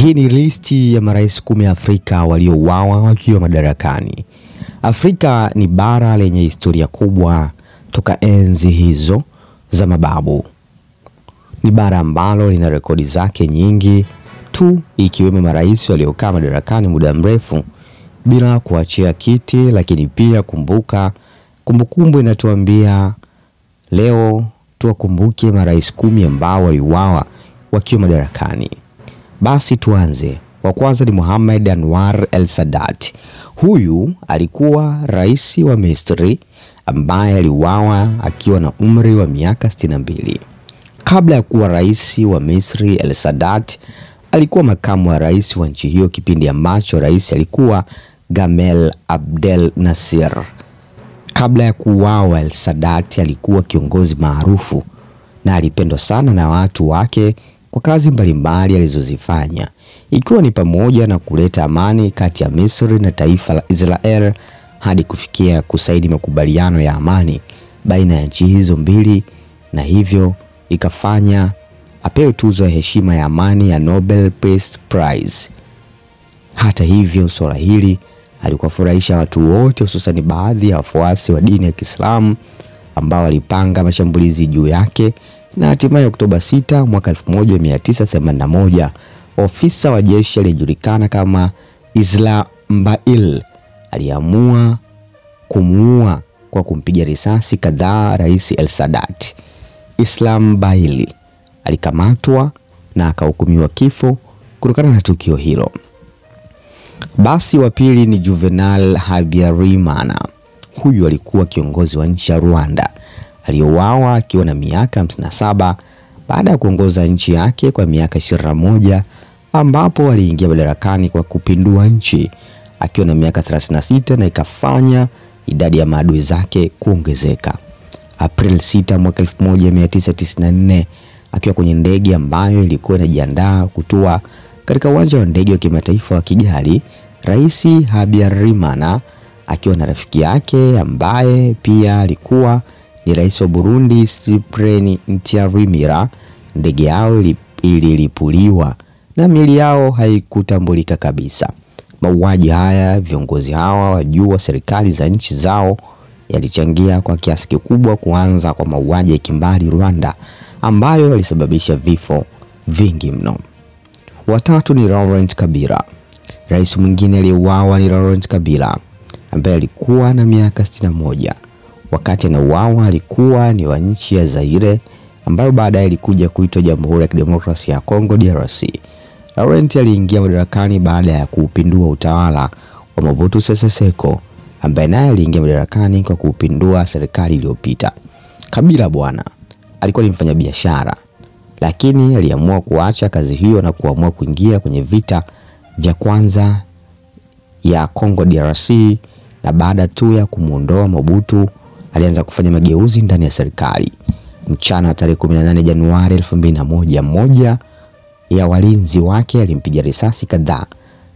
Hii ni listi ya marais 10 Afrika waliouawa wakiwa madarakani. Afrika ni bara lenye historia kubwa toka enzi hizo za mababu. Ni bara ambalo lina rekodi zake nyingi tu, ikiwemo marais waliokaa madarakani muda mrefu bila kuachia kiti. Lakini pia kumbukumbu inatuambia leo tuwakumbuke marais 10 ambao waliuawa wakiwa madarakani. Basi tuanze. Wa kwanza ni Mohamed Anwar el-Sadat. Huyu alikuwa rais wa Misri ambaye aliuawa akiwa na umri wa miaka 62. Kabla ya kuwa rais wa Misri, el-Sadat alikuwa makamu wa rais wa nchi hiyo kipindi ambacho rais alikuwa Gamal Abdel Nasser. Kabla ya kuuawa, el-Sadat alikuwa kiongozi maarufu na alipendwa sana na watu wake kwa kazi mbalimbali alizozifanya, ikiwa ni pamoja na kuleta amani kati ya Misri na taifa la Israel hadi kufikia kusaini makubaliano ya amani baina ya nchi hizo mbili, na hivyo ikafanya apewe tuzo ya heshima ya amani ya Nobel Peace Prize. Hata hivyo, swala hili halikuwafurahisha watu wote, hususan baadhi ya wafuasi wa dini ya Kiislamu ambao walipanga mashambulizi juu yake, na hatimaye Oktoba 6 mwaka 1981 ofisa wa jeshi aliyejulikana kama Islam Bail aliamua kumuua kwa kumpiga risasi kadhaa rais el-Sadat. Islam Bail alikamatwa na akahukumiwa kifo kutokana na tukio hilo. Basi wa pili ni Juvenal Habyarimana. Huyu alikuwa kiongozi wa nchi ya Rwanda aliyeuawa akiwa na miaka 57 baada ya kuongoza nchi yake kwa miaka 21, ambapo aliingia madarakani kwa kupindua nchi akiwa na miaka 36 na ikafanya idadi ya maadui zake kuongezeka. April 6 mwaka 1994, akiwa kwenye ndege ambayo ilikuwa inajiandaa kutua katika uwanja wa ndege wa kimataifa wa Kigali, Rais Habyarimana akiwa na rafiki yake ambaye pia alikuwa ni rais wa Burundi Cyprien Ntaryamira, ndege yao ililipuliwa na miili yao haikutambulika kabisa. Mauaji haya viongozi hawa wa juu wa serikali za nchi zao yalichangia kwa kiasi kikubwa kuanza kwa mauaji ya kimbari Rwanda, ambayo yalisababisha vifo vingi mno. Watatu ni Laurent Kabila. Rais mwingine aliyeuawa ni Laurent Kabila ambaye alikuwa na miaka 61. Wakati anauawa alikuwa ni wa nchi ya Zaire ambayo baadaye ilikuja kuitwa Jamhuri ya Kidemokrasia ya Kongo DRC. Laurent aliingia madarakani baada ya kuupindua utawala wa Mobutu Sese Seko ambaye naye aliingia madarakani kwa kuupindua serikali iliyopita. Kabila bwana alikuwa ni mfanyabiashara, lakini aliamua kuacha kazi hiyo na kuamua kuingia kwenye vita vya kwanza ya Kongo DRC, na baada tu ya kumuondoa Mobutu alianza kufanya mageuzi ndani ya serikali. Mchana wa tarehe 18 Januari 2001, mmoja ya walinzi wake alimpiga risasi kadhaa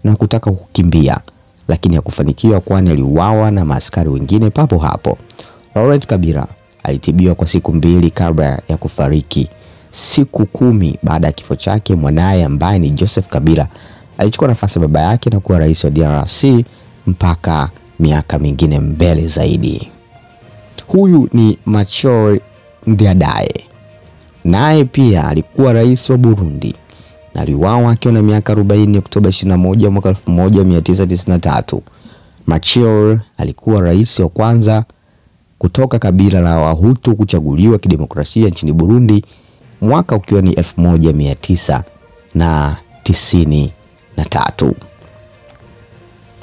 na kutaka kukimbia, lakini hakufanikiwa kwani aliuawa na maaskari wengine papo hapo. Laurent Kabila alitibiwa kwa siku 2 kabla ya kufariki. Siku 10 baada ya kifo chake, mwanae ambaye ni Joseph Kabila alichukua nafasi ya baba yake na kuwa rais wa DRC mpaka miaka mingine mbele zaidi. Huyu ni Melchior Ndadaye. Naye pia alikuwa rais wa Burundi na aliuawa akiwa na miaka 40 Oktoba 21 mwaka 1993. Melchior alikuwa rais wa kwanza kutoka kabila la Wahutu kuchaguliwa kidemokrasia nchini Burundi, mwaka ukiwa ni 1993.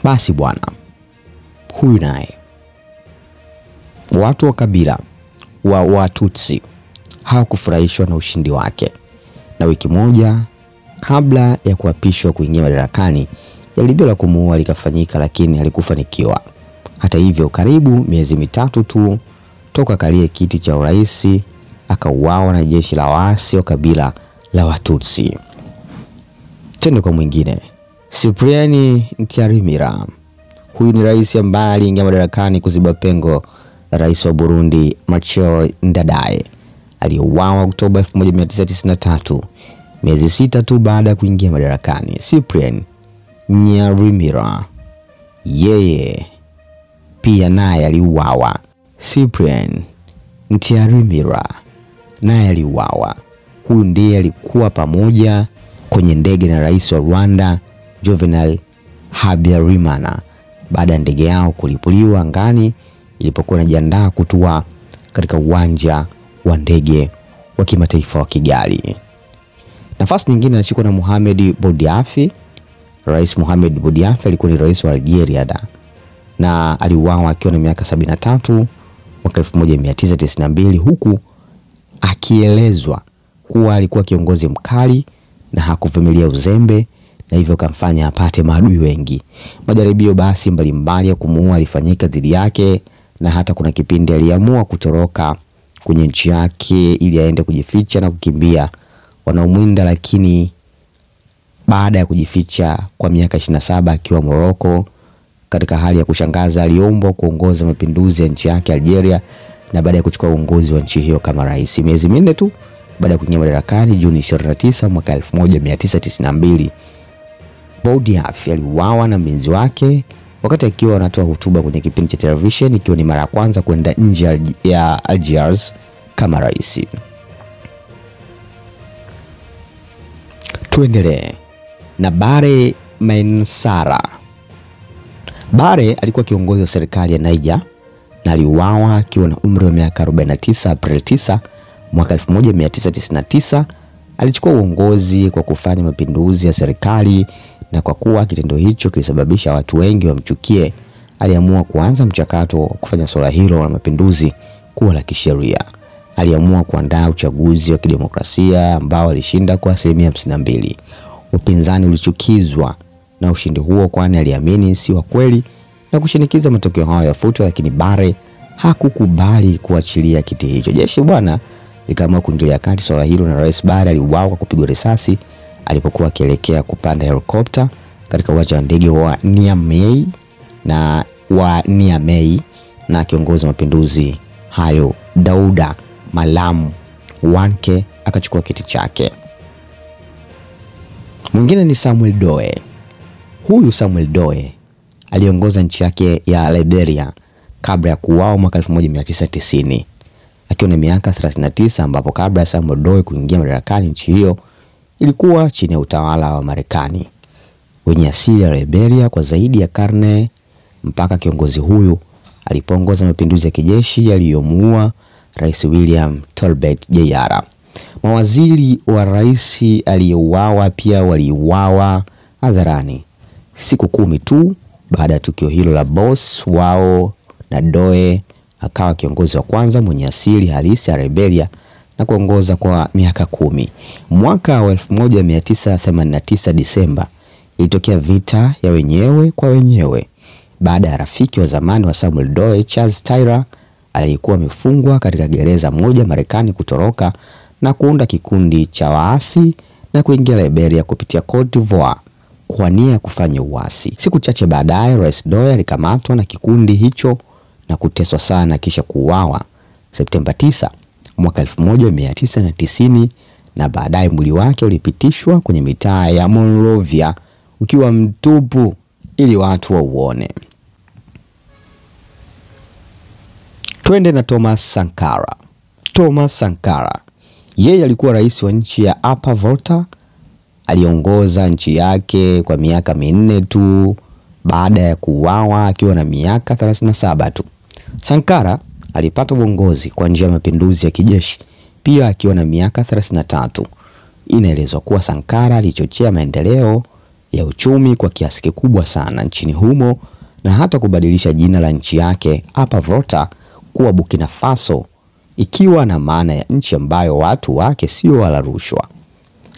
Basi bwana, huyu naye watu wa kabila wa Watutsi hawakufurahishwa na ushindi wake, na wiki moja kabla ya kuapishwa kuingia madarakani, jaribio la kumuua likafanyika, lakini halikufanikiwa. Hata hivyo, karibu miezi mitatu tu toka kalie kiti cha urais, akauawa na jeshi la waasi wa kabila la Watutsi. Tende kwa mwingine, Cyprien Ntaryamira. Huyu ni rais ambaye aliingia madarakani kuziba pengo la rais wa Burundi Melchior Ndadaye, aliyeuawa Oktoba 1993. Miezi 6 tu baada ya kuingia madarakani, Cyprien Nyarimira yeye pia naye aliuawa. Cyprien Nyarimira naye aliuawa. Huyu ndiye alikuwa pamoja kwenye ndege na rais wa Rwanda Juvenal Habyarimana baada ya ndege yao kulipuliwa angani ilipokuwa inajiandaa kutua katika uwanja wa ndege wa kimataifa wa Kigali. Nafasi nyingine inashikwa na Mohamed Boudiafi. Rais Mohamed Boudiafi alikuwa ni rais wa Algeria na aliuawa akiwa na miaka 73 mwaka 1992, huku akielezwa kuwa alikuwa kiongozi mkali na hakuvumilia uzembe na hivyo kamfanya apate maadui wengi. Majaribio basi mbalimbali ya kumuua alifanyika dhidi yake, na hata kuna kipindi aliamua kutoroka kwenye nchi yake ili aende kujificha na kukimbia wanaomwinda, lakini baada ya kujificha kwa miaka 27 akiwa Morocco, katika hali ya kushangaza aliombwa kuongoza mapinduzi ya nchi yake Algeria, na baada ya kuchukua uongozi wa nchi hiyo kama rais miezi 4 tu baada ya kuingia madarakani Juni 29 mwaka 1992, Boudiafi aliuawa na mlinzi wake wakati akiwa anatoa hotuba kwenye kipindi cha television, ikiwa ni mara ya kwanza kwenda nje ya Algiers kama rais. Tuendelee na Bare Mensara. Bare alikuwa kiongozi wa serikali ya Niger na aliuawa akiwa na umri wa miaka 49 Aprili 9 mwaka 1999. Alichukua uongozi kwa kufanya mapinduzi ya serikali, na kwa kuwa kitendo hicho kilisababisha watu wengi wamchukie, aliamua kuanza mchakato wa kufanya swala hilo la mapinduzi kuwa la kisheria. Aliamua kuandaa uchaguzi wa kidemokrasia ambao alishinda kwa 52%. Upinzani ulichukizwa na ushindi huo, kwani aliamini si wa kweli na kushinikiza matokeo hayo yafutwe, lakini Bare hakukubali kuachilia kiti hicho. Jeshi bwana likaamua kuingilia kati swala hilo, na Rais Bare aliuawa kwa kupigwa risasi alipokuwa akielekea kupanda helikopta katika uwanja wa ndege wa Niamey, na kiongozi wa mapinduzi hayo Dauda Malam Wanke akachukua kiti chake. Mwingine ni Samuel Doe. Huyu Samuel Doe aliongoza nchi yake ya Liberia kabla ya kuuawa mwaka 1990 akiwa na miaka 39, ambapo kabla ya Samuel Doe kuingia madarakani nchi hiyo ilikuwa chini ya utawala wa Marekani wenye asili ya Liberia kwa zaidi ya karne, mpaka kiongozi huyu alipoongoza mapinduzi ya kijeshi yaliyomuua Rais William Tolbert Jr. Mawaziri wa rais aliyeuawa pia waliuawa hadharani siku 10 tu baada ya tukio hilo la boss wao, na Doe akawa kiongozi wa kwanza mwenye asili halisi ya Liberia na kuongoza kwa miaka 10. Mwaka wa 1989 Disemba ilitokea vita ya wenyewe kwa wenyewe baada ya rafiki wa zamani wa Samuel Doe, Charles Taylor, aliyekuwa amefungwa katika gereza moja Marekani, kutoroka na kuunda kikundi cha waasi na kuingia Liberia kupitia Cote d'Ivoire kwa nia ya kufanya uasi. Siku chache baadaye Rais Doe alikamatwa na kikundi hicho na kuteswa sana kisha kuuawa Septemba 9 mwaka 1990, na baadaye mwili wake ulipitishwa kwenye mitaa ya Monrovia ukiwa mtupu ili watu wauone. Twende na Thomas Sankara. Thomas Sankara yeye alikuwa rais wa nchi ya Upper Volta. Aliongoza nchi yake kwa miaka 4 tu baada ya kuuawa akiwa na miaka 37 tu. Sankara alipata uongozi kwa njia ya mapinduzi ya kijeshi pia akiwa na miaka 33. Inaelezwa kuwa Sankara alichochea maendeleo ya uchumi kwa kiasi kikubwa sana nchini humo, na hata kubadilisha jina la nchi yake Upper Volta kuwa Burkina Faso, ikiwa na maana ya nchi ambayo watu wake sio wala rushwa.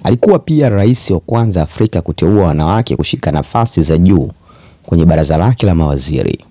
Alikuwa pia rais wa kwanza Afrika kuteua wanawake kushika nafasi za juu kwenye baraza lake la mawaziri.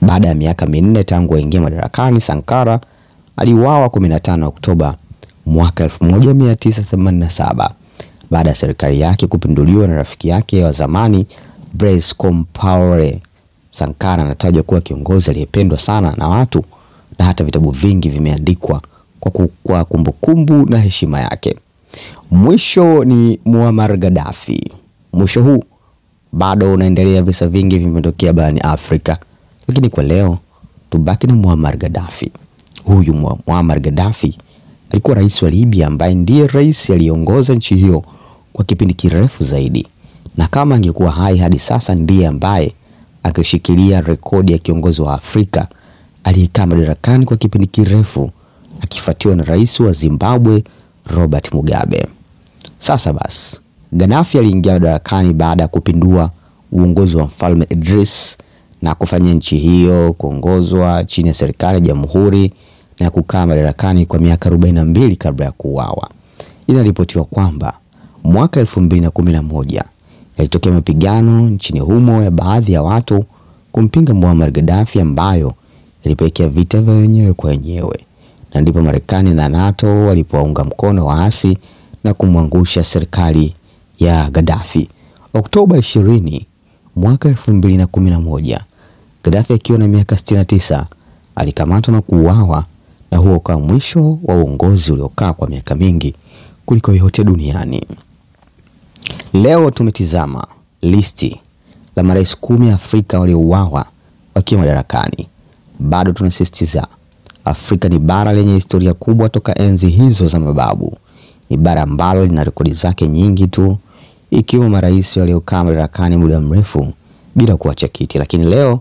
Baada ya miaka 4 tangu aingie madarakani, Sankara aliuawa 15 Oktoba mwaka 1987 baada ya serikali yake kupinduliwa na rafiki yake wa zamani Blaise Compaoré. Sankara anatajwa kuwa kiongozi aliyependwa sana na watu, na hata vitabu vingi vimeandikwa kwa kumbukumbu na heshima yake. Mwisho ni Muammar Gaddafi. Mwisho huu bado unaendelea, visa vingi vimetokea barani Afrika, lakini kwa leo tubaki na Muammar Gaddafi. Huyu Muammar Gaddafi alikuwa rais wa Libya ambaye ndiye rais aliyeongoza nchi hiyo kwa kipindi kirefu zaidi, na kama angekuwa hai hadi sasa ndiye ambaye akishikilia rekodi ya kiongozi wa Afrika aliyekaa madarakani kwa kipindi kirefu, akifuatiwa na rais wa Zimbabwe Robert Mugabe. Sasa basi, Gaddafi aliingia madarakani baada ya kupindua uongozi wa Mfalme Idris na kufanya nchi hiyo kuongozwa chini ya serikali ya jamhuri na kukaa madarakani kwa miaka 42 kabla ya kuuawa. Inaripotiwa kwamba mwaka 2011 yalitokea mapigano nchini humo ya baadhi ya watu kumpinga Muammar Gaddafi, ambayo yalipelekea vita vya wenyewe kwa wenyewe, na ndipo Marekani na NATO walipounga mkono waasi na kumwangusha serikali ya Gaddafi. Oktoba 20 mwaka 2011, Gaddafi akiwa na miaka 69 alikamatwa na kuuawa, na huo ukawa mwisho wa uongozi uliokaa kwa miaka mingi kuliko yote duniani. Leo tumetizama listi la marais 10 Afrika waliouawa wakiwa madarakani. Bado tunasisitiza Afrika ni bara lenye historia kubwa toka enzi hizo za mababu. Ni bara ambalo lina rekodi zake nyingi tu, ikiwa marais waliokaa madarakani muda mrefu bila kuacha kiti. Lakini leo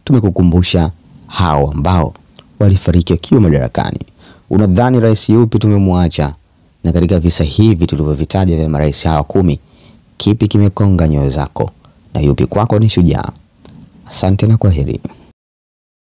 tumekukumbusha hao ambao walifariki wakiwa madarakani. Unadhani rais yupi tumemwacha? Na katika visa hivi tulivyovitaja vya marais hawa 10, kipi kimekonga nyoyo zako na yupi kwako ni shujaa? Asante na kwaheri.